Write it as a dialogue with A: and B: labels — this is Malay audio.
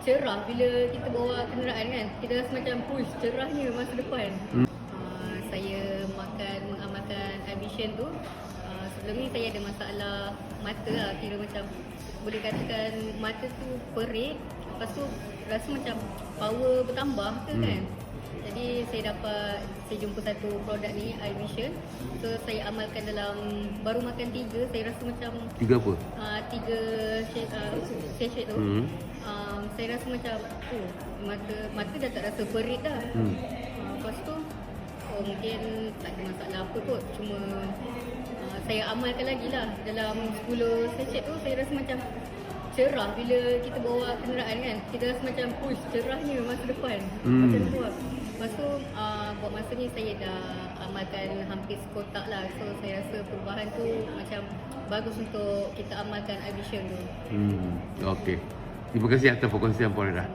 A: Cerah bila kita bawa kenderaan kan, kita rasa macam push cerahnya masa depan. Saya amalkan eye vision tu. Sebelum ni saya ada masalah mata lah, kira macam boleh katakan mata tu perit, lepas tu rasa macam power bertambah ke kan. Jadi saya jumpa satu produk ni, eye vision. So saya amalkan dalam, baru makan 3, saya rasa macam
B: 3 apa?
A: 3 sachet tu. Saya rasa macam mata dah tak rasa perit dah. Lepas tu mungkin tak ada masalah apa kot, cuma saya amalkan lagi lah. Dalam 10 sachet tu saya rasa macam cerah bila kita bawa kenderaan kan, kita rasa macam push cerahnya masa depan. Macam tu lah. Lepas tu buat masa ni saya dah amalkan hampir sekotak lah. So saya rasa perubahan tu macam bagus untuk kita amalkan eye vision tu.
B: Okey. Terima kasih atas perkongsian Puan Reda.